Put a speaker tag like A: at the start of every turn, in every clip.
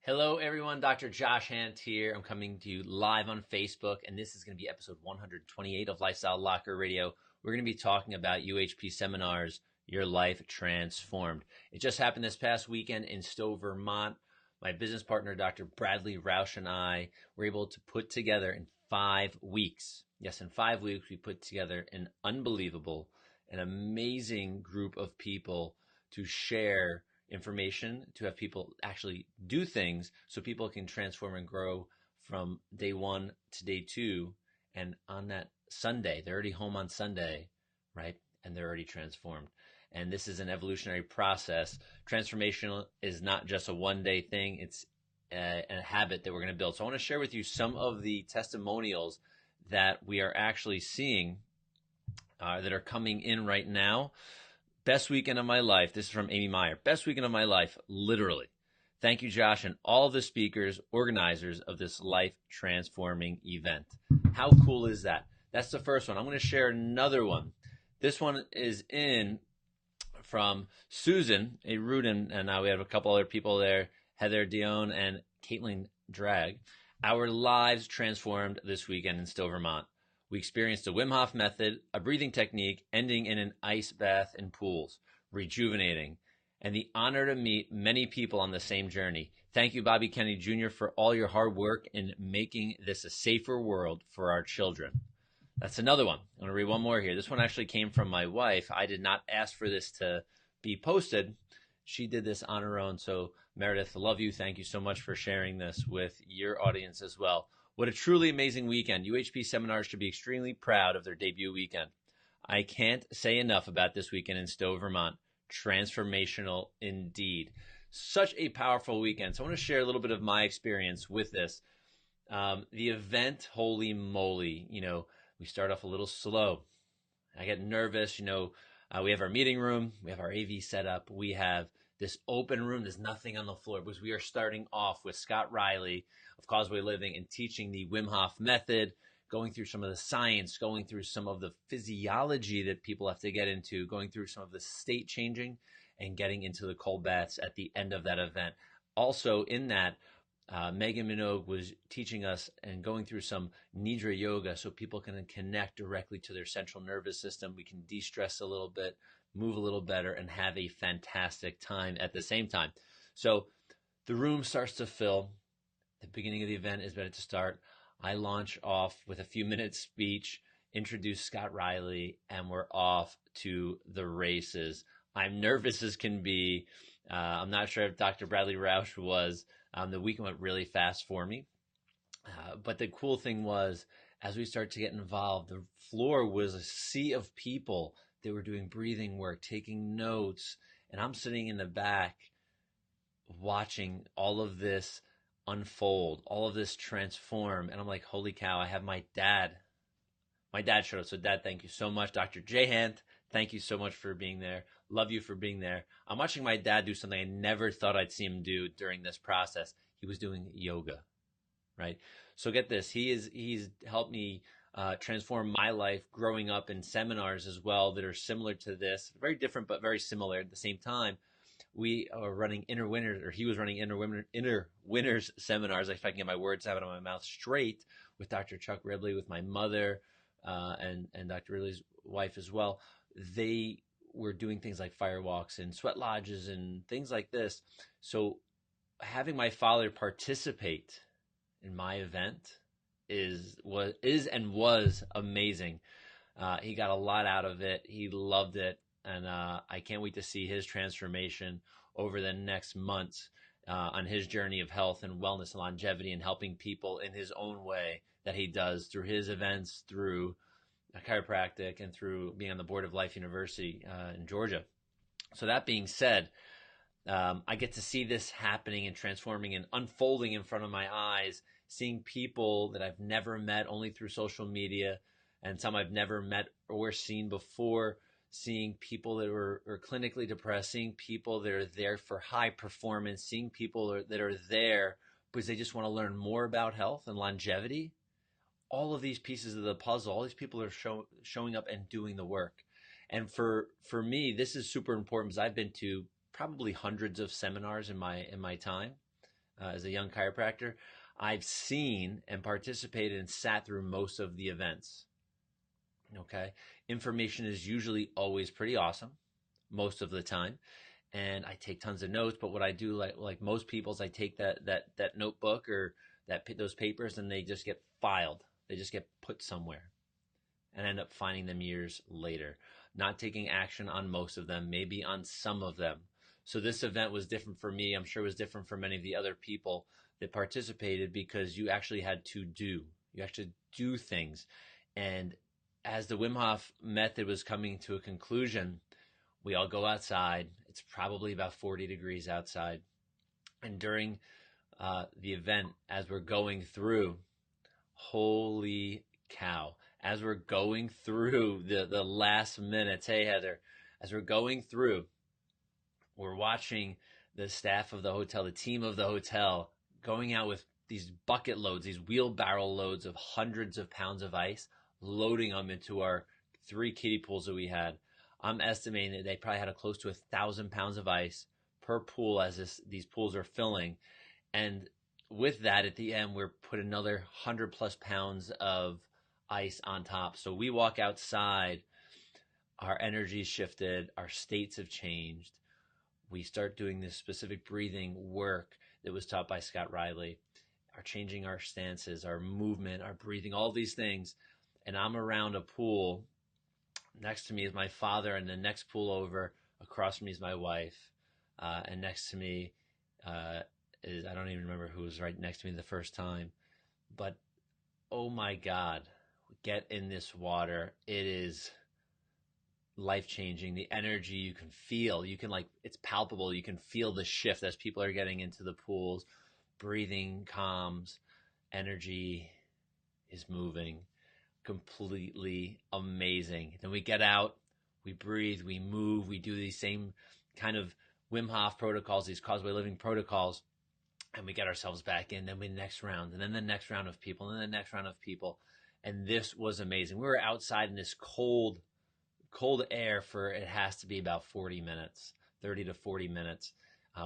A: Hello, everyone. Dr. Josh Handt here. I'm coming to you live on Facebook, and this is going to be episode 128 of Lifestyle Locker Radio. We're going to be talking about UHP seminars, Your Life Transformed. It just happened this past weekend in Stauber, Vermont. My business partner, Dr. Bradley Rauch, and I were able to put together in 5 weeks. Yes, in 5 weeks, we put together an unbelievable, an amazing group of people to share information, to have people actually do things so people can transform and grow from day 1 to day 2. And on that Sunday, they're already home on Sunday, right? And they're already transformed. And this is an evolutionary process. Transformation is not just a one-day thing. It's a habit that we're going to build. So I want to share with you some of the testimonials that we are actually seeing that are coming in right now. Best weekend of my life. This is from Amy Meyer. Best weekend of my life, literally. Thank you, Josh, and all the speakers, organizers of this life-transforming event. How cool is that? That's the first one. I'm going to share another one. This one is in from Susan, a Rudin, and now we have a couple other people there, Heather Dion and Caitlin Drag. Our lives transformed this weekend in Stauber, Vermont. We experienced a Wim Hof method, a breathing technique, ending in an ice bath and pools, rejuvenating, and the honor to meet many people on the same journey. Thank you, Bobby Kennedy Jr., for all your hard work in making this a safer world for our children. That's another one. I'm going to read one more here. This one actually came from my wife. I did not ask for this to be posted. She did this on her own. So, Meredith, love you. Thank you so much for sharing this with your audience as well. What a truly amazing weekend. UHP seminars should be extremely proud of their debut weekend. I can't say enough about this weekend in Stauber, Vermont. Transformational indeed. Such a powerful weekend. So I want to share a little bit of my experience with this. The event, holy moly, we start off a little slow. I get nervous, we have our meeting room, we have our AV set up, we have this open room, there's nothing on the floor because we are starting off with Scott Riley of Causeway Living and teaching the Wim Hof method, going through some of the science, going through some of the physiology that people have to get into, going through some of the state changing and getting into the cold baths at the end of that event. Also in that, Meghan Menogue was teaching us and going through some nidra yoga so people can connect directly to their central nervous system. We can de-stress a little bit, move a little better, and have a fantastic time at the same time. So the room starts to fill. The beginning of the event is ready to start. I launch off with a few minutes speech, introduce Scott Riley, and we're off to the races. I'm nervous as can be. I'm not sure if Dr. Bradley Rauch was. The weekend went really fast for me. But the cool thing was, as we start to get involved, the floor was a sea of people that were doing breathing work, taking notes, and I'm sitting in the back watching all of this unfold, all of this transform, and I'm like, holy cow, I have my dad. My dad showed up. So Dad, thank you so much. Dr. J. Handt, thank you so much for being there. Love you for being there. I'm watching my dad do something I never thought I'd see him do during this process. He was doing yoga, right? So get this, he's helped me transform my life growing up in seminars as well that are similar to this, very different but very similar at the same time. We are running inner winners, or he was running inner winners seminars. If I can get my words out of my mouth straight, with Dr. Chuck Ridley, with my mother, and Dr. Ridley's wife as well. They were doing things like fire walks and sweat lodges and things like this. So having my father participate in my event is and was amazing. He got a lot out of it. He loved it. And I can't wait to see his transformation over the next months on his journey of health and wellness and longevity and helping people in his own way that he does through his events, through chiropractic, and through being on the board of Life University in Georgia. So that being said, I get to see this happening and transforming and unfolding in front of my eyes, seeing people that I've never met only through social media and some I've never met or seen before, seeing people that are clinically depressed, seeing people that are there for high performance, seeing people that are there because they just want to learn more about health and longevity. All of these pieces of the puzzle, all these people are showing up and doing the work. And for me, this is super important because I've been to probably hundreds of seminars in my time. as a young chiropractor, I've seen and participated and sat through most of the events. Okay. Information is usually always pretty awesome most of the time. And I take tons of notes, but what I do, like most people, is I take that notebook or those papers, and they just get filed. They just get put somewhere, and end up finding them years later. Not taking action on most of them, maybe on some of them. So this event was different for me. I'm sure it was different for many of the other people that participated, because you actually had to do. You actually do things. And as the Wim Hof method was coming to a conclusion, we all go outside. It's probably about 40 degrees outside. And during the event, as we're going through, holy cow, as we're going through the last minutes, hey, Heather, as we're going through, we're watching the staff of the hotel, the team of the hotel, going out with these bucket loads, these wheelbarrow loads of hundreds of pounds of ice, loading them into our 3 kiddie pools that we had. I'm estimating that they probably had close to 1,000 pounds of ice per pool as these pools are filling. And with that, at the end, we're put another 100 plus pounds of ice on top. So we walk outside, our energy shifted, our states have changed. We start doing this specific breathing work that was taught by Scott Riley, are changing our stances, our movement, our breathing, all these things. And I'm around a pool. Next to me is my father, and the next pool over across from me is my wife. And next to me is, I don't even remember who was right next to me the first time. But, oh my God, get in this water. It is life-changing. The energy you can feel, it's palpable. You can feel the shift as people are getting into the pools. Breathing calms, energy is moving. Completely amazing. Then we get out, we breathe, we move, we do these same kind of Wim Hof protocols, these causeway living protocols, and we get ourselves back in. Then the next round, and then the next round of people, and then the next round of people. And this was amazing. We were outside in this cold air for, it has to be about 40 minutes, 30 to 40 minutes,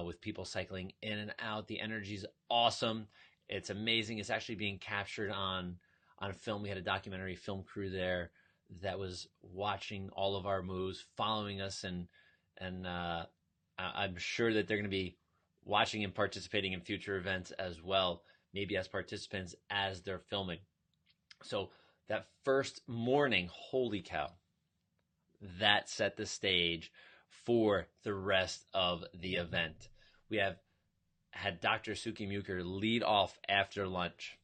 A: with people cycling in and out. The energy's awesome. It's amazing. It's actually being captured on film. We had a documentary film crew there that was watching all of our moves, following us, and I'm sure that they're going to be watching and participating in future events as well, maybe as participants as they're filming. So that first morning, holy cow, that set the stage for the rest of the event. We had Dr. Suhky Muhker lead off after lunch.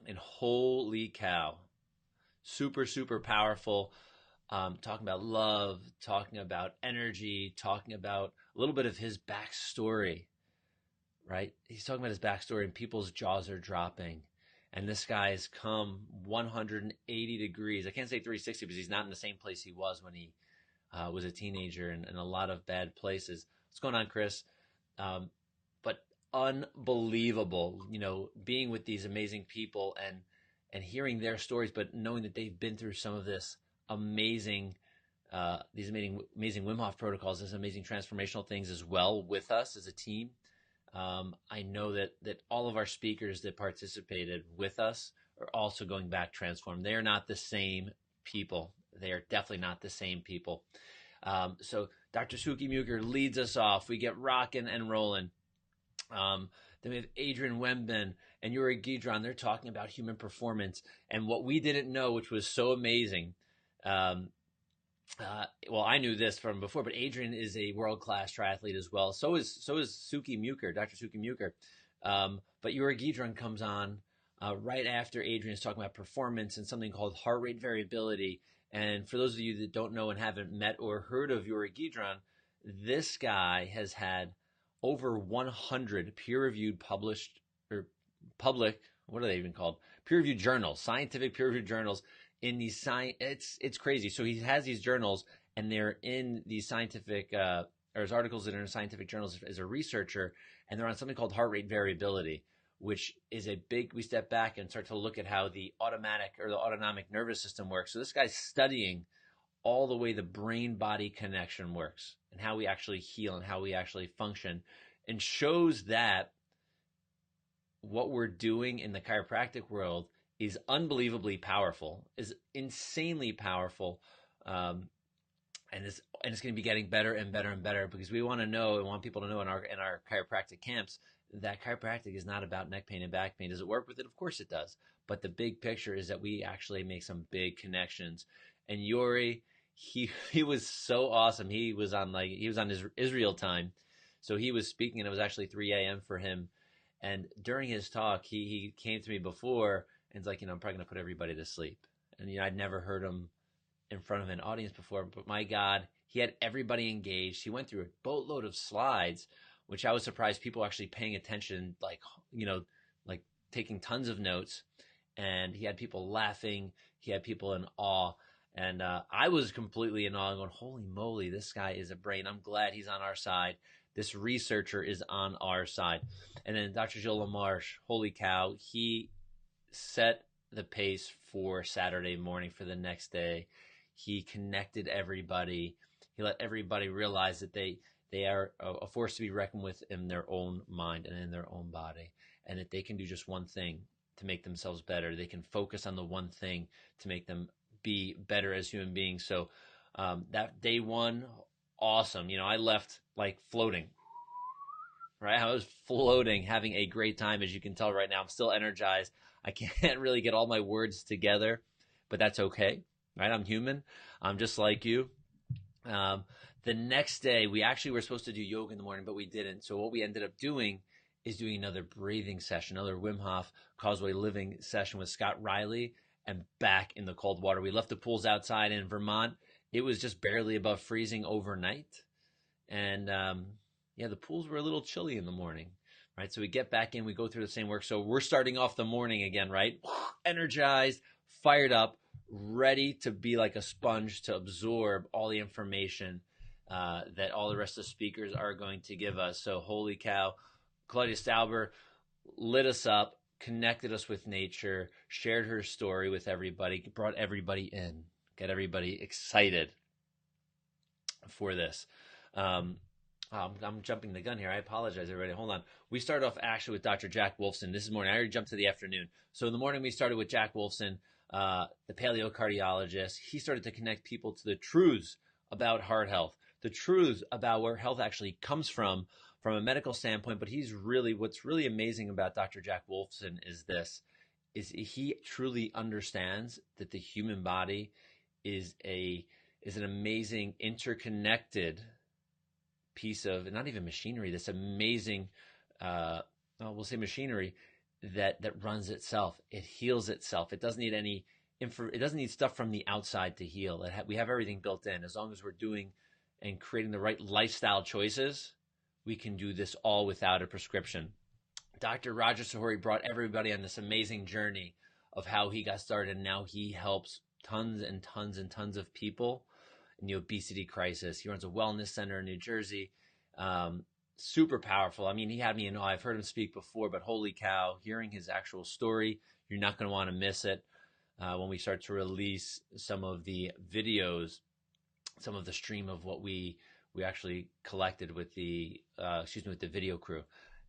A: And holy cow, super, super powerful, talking about love, talking about energy, talking about a little bit of his backstory, right? He's talking about his backstory, and people's jaws are dropping. And this guy has come 180 degrees. I can't say 360 because he's not in the same place he was when he was a teenager, in a lot of bad places. What's going on, Chris? But unbelievable, being with these amazing people and hearing their stories, but knowing that they've been through some of this amazing Wim Hof protocols, these amazing transformational things as well with us as a team. I know that all of our speakers that participated with us are also going back transformed. They are not the same people. They are definitely not the same people. So Dr. Suhky Muhker leads us off. We get rocking and rolling. Then we have Adrian, Wenban, and Yori Gidron. They're talking about human performance and what we didn't know, which was so amazing. Well, I knew this from before, but Adrian is a world-class triathlete as well. So is Suhky Muhker, Dr. Suhky Muhker. But Yori Gidron comes on right after Adrian is talking about performance and something called heart rate variability. And for those of you that don't know and haven't met or heard of Yori Gidron, this guy has had over 100 peer-reviewed published or public, what are they even called? Peer-reviewed journals, scientific peer-reviewed journals in these it's crazy. So he has these journals, and they're in these scientific or his articles that are in scientific journals as a researcher, and they're on something called heart rate variability, which is we step back and start to look at how the automatic or the autonomic nervous system works. So this guy's studying all the way the brain-body connection works and how we actually heal and how we actually function, and shows that what we're doing in the chiropractic world is unbelievably powerful, is insanely powerful. And it's going to be getting better and better and better, because we want to know and want people to know in our chiropractic camps that chiropractic is not about neck pain and back pain. Does it work with it? Of course it does. But the big picture is that we actually make some big connections. And Yori, he was so awesome. He was on his Israel time, so he was speaking, and it was actually 3 a.m. for him. And during his talk, he came to me before and it's like, I'm probably gonna put everybody to sleep. And I'd never heard him in front of an audience before, but my God, he had everybody engaged. He went through a boatload of slides, which I was surprised people actually paying attention, like taking tons of notes. And he had people laughing. He had people in awe. And I was completely in awe, going, holy moly, this guy is a brain. I'm glad he's on our side. This researcher is on our side. And then Dr. Gilles Lemarche, holy cow, he set the pace for Saturday morning for the next day. He connected everybody. He let everybody realize that they are a force to be reckoned with in their own mind and in their own body, and that they can do just one thing to make themselves better. They can focus on the one thing to make them be better as human beings. So that day one, awesome. I left like floating, right? I was floating, having a great time. As you can tell right now, I'm still energized. I can't really get all my words together, but that's okay, right? I'm human. I'm just like you. The next day, we actually were supposed to do yoga in the morning, but we didn't. So what we ended up doing is doing another breathing session, another Wim Hof Causeway Living session with Scott Riley, and back in the cold water. We left the pools outside in Vermont. It was just barely above freezing overnight. And the pools were a little chilly in the morning, right? So we get back in, we go through the same work. So we're starting off the morning again, right? Energized, fired up, ready to be like a sponge to absorb all the information that all the rest of the speakers are going to give us. So holy cow, Claudia Stauber lit us up, connected us with nature, shared her story with everybody, brought everybody in, get everybody excited for this. I'm jumping the gun here. I apologize, everybody. Hold on. We started off actually with Dr. Jack Wolfson this morning. I already jumped to the afternoon. So in the morning, we started with Jack Wolfson, the paleocardiologist. He started to connect people to the truths about heart health, the truths about where health actually comes from a medical standpoint. But what's really amazing about Dr. Jack Wolfson is he truly understands that the human body is an amazing interconnected piece of, not even machinery, this amazing, we'll say machinery that runs itself. It heals itself. It doesn't need it doesn't need stuff from the outside to heal. We have everything built in. As long as we're doing and creating the right lifestyle choices, we can do this all without a prescription. Dr. Roger Sahoury brought everybody on this amazing journey of how he got started, and now he helps tons and tons and tons of people in the obesity crisis. He runs a wellness center in New Jersey. Super powerful. I mean, he had me in awe. I've heard him speak before, but holy cow, hearing his actual story, you're not going to want to miss it. When we start to release some of the videos, some of the stream of what we actually collected with the video crew.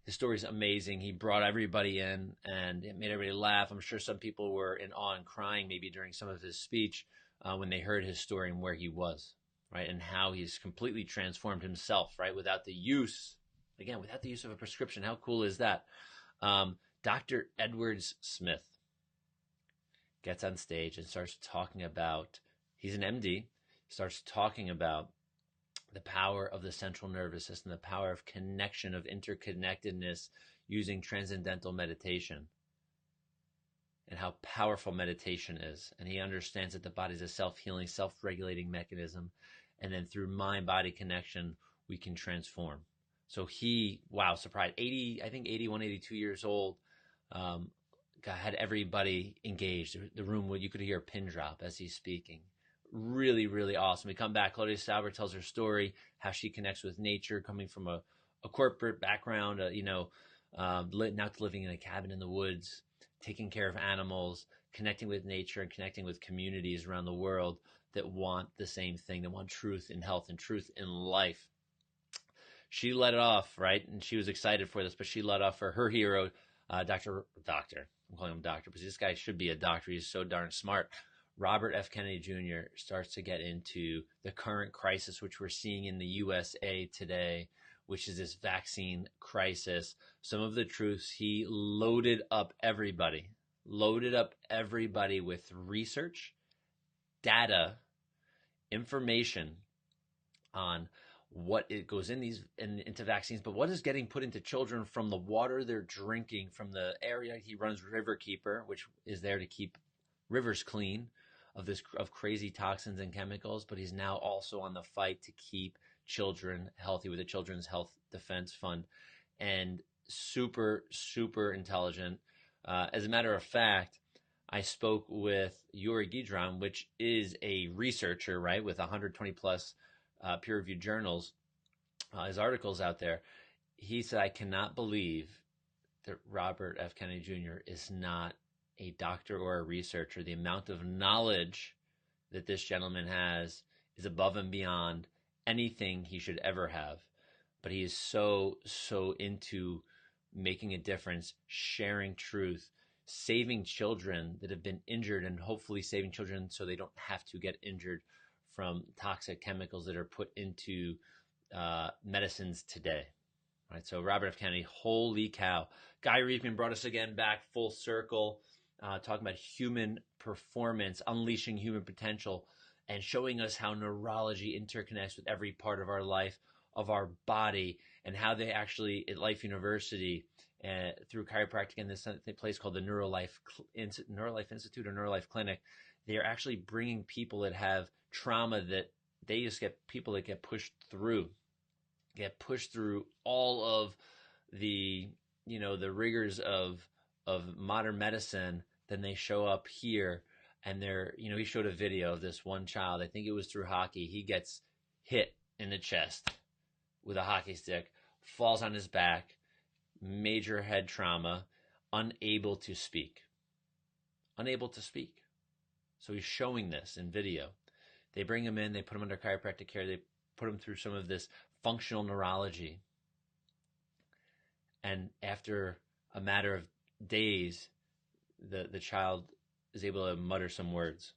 A: His story is amazing. He brought everybody in and it made everybody laugh. I'm sure some people were in awe and crying maybe during some of his speech when they heard his story and where he was, right? And how he's completely transformed himself, right? Without the use of a prescription. How cool is that? Dr. Edwards Smith gets on stage and starts talking about, he's an MD, starts talking about the power of the central nervous system, the power of connection, of interconnectedness using transcendental meditation, and how powerful meditation is. And he understands that the body is a self-healing, self-regulating mechanism. And then through mind-body connection, we can transform. So surprised, 81, 82 years old, had everybody engaged. The room, you could hear a pin drop as he's speaking. Really, really awesome. We come back. Claudia Stauber tells her story, how she connects with nature, coming from a corporate background, now living in a cabin in the woods, taking care of animals, connecting with nature and connecting with communities around the world that want the same thing, that want truth in health and truth in life. She let it off, right? And she was excited for this, but she let off for her hero, I'm calling him doctor because this guy should be a doctor. He's so darn smart. Robert F. Kennedy Jr. starts to get into the current crisis, which we're seeing in the USA today, which is this vaccine crisis. Some of the truths, he loaded up everybody with research, data, information on what it goes into vaccines, but what is getting put into children from the water they're drinking from the area he runs, Riverkeeper, which is there to keep rivers clean of crazy toxins and chemicals. But he's now also on the fight to keep children healthy with the Children's Health Defense Fund, and super, super intelligent. As a matter of fact, I spoke with Yori Gidron, which is a researcher, right, with 120 plus peer-reviewed journals, his articles out there. He said, I cannot believe that Robert F. Kennedy Jr. is not a doctor or a researcher. The amount of knowledge that this gentleman has is above and beyond anything he should ever have. But he is so, so into making a difference, sharing truth, saving children that have been injured, and hopefully saving children so they don't have to get injured from toxic chemicals that are put into medicines today. Right. So Robert F. Kennedy, holy cow. Guy Riekeman brought us again back full circle, talking about human performance, unleashing human potential, and showing us how neurology interconnects with every part of our life, of our body, and how they actually, at Life University, through chiropractic in this place called the Neurolife Institute or Neurolife Clinic, they are actually bringing people that have trauma that they just get people that get pushed through all of the, the rigors of modern medicine. Then they show up here and he showed a video of this one child. I think it was through hockey. He gets hit in the chest with a hockey stick, falls on his back, major head trauma, unable to speak. So he's showing this in video. They bring him in, they put him under chiropractic care, they put him through some of this functional neurology. And after a matter of days, the child is able to mutter some words.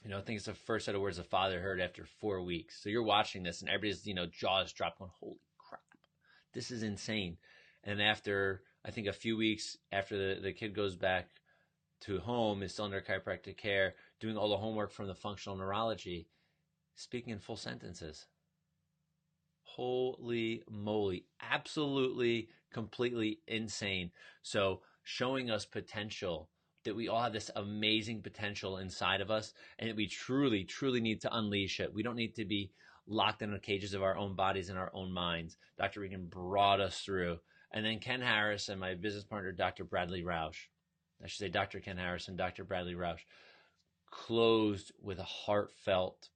A: I think it's the first set of words the father heard after 4 weeks. So you're watching this and everybody's, jaws dropped going, holy crap, this is insane. And after, I think a few weeks after the kid goes back to home, is still under chiropractic care, doing all the homework from the functional neurology, speaking in full sentences. Holy moly. Absolutely, completely insane. So showing us potential, that we all have this amazing potential inside of us, and that we truly, truly need to unleash it. We don't need to be locked in the cages of our own bodies and our own minds. Dr. Regan brought us through. And then Ken Harris and my business partner, Dr. Bradley Rauch, I should say Dr. Ken Harris and Dr. Bradley Rauch, closed with a heartfelt,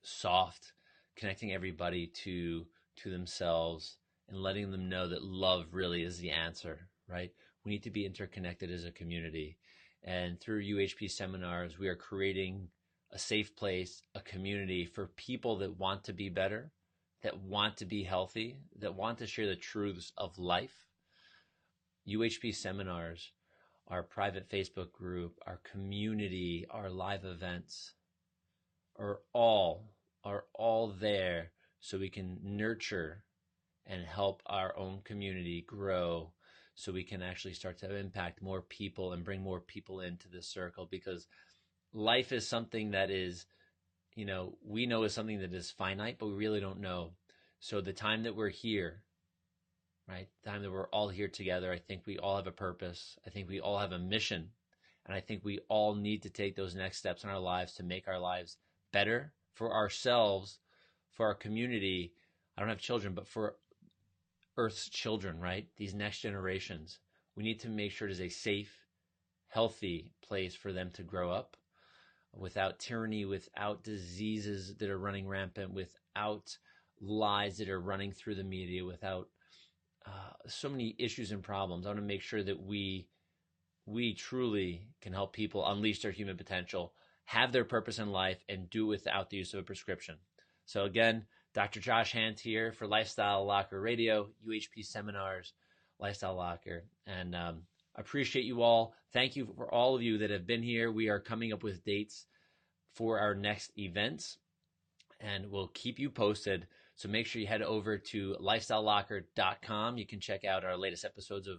A: soft, connecting everybody to themselves and letting them know that love really is the answer, right? We need to be interconnected as a community. And through UHP seminars, we are creating a safe place, a community for people that want to be better, that want to be healthy, that want to share the truths of life. UHP seminars, our private Facebook group, our community, our live events are all there so we can nurture and help our own community grow, so we can actually start to impact more people and bring more people into this circle. Because life is something that is, we know is something that is finite, but we really don't know. So the time that we're here, right, the time that we're all here together, I think we all have a purpose. I think we all have a mission. And I think we all need to take those next steps in our lives to make our lives better for ourselves, for our community. I don't have children, but for Earth's children, right? These next generations. We need to make sure it is a safe, healthy place for them to grow up without tyranny, without diseases that are running rampant, without lies that are running through the media, without so many issues and problems. I want to make sure that we truly can help people unleash their human potential, have their purpose in life, and do it without the use of a prescription. So again, Dr. Josh Handt here for Lifestyle Locker Radio, UHP seminars. Lifestyle Locker. And appreciate you all. Thank you for all of you that have been here. We are coming up with dates for our next events, and we'll keep you posted. So make sure you head over to lifestylelocker.com. You can check out our latest episodes of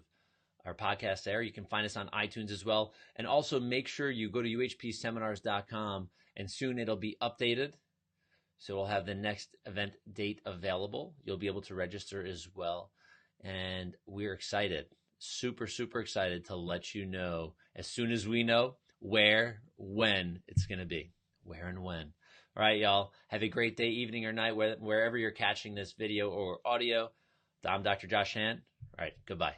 A: our podcast there. You can find us on iTunes as well. And also make sure you go to uhpseminars.com, and soon it'll be updated. So we'll have the next event date available. You'll be able to register as well. And we're excited, super, super excited to let you know as soon as we know where, when it's going to be. Where and when. All right, y'all. Have a great day, evening, or night, wherever you're catching this video or audio. I'm Dr. Josh Handt. All right, goodbye.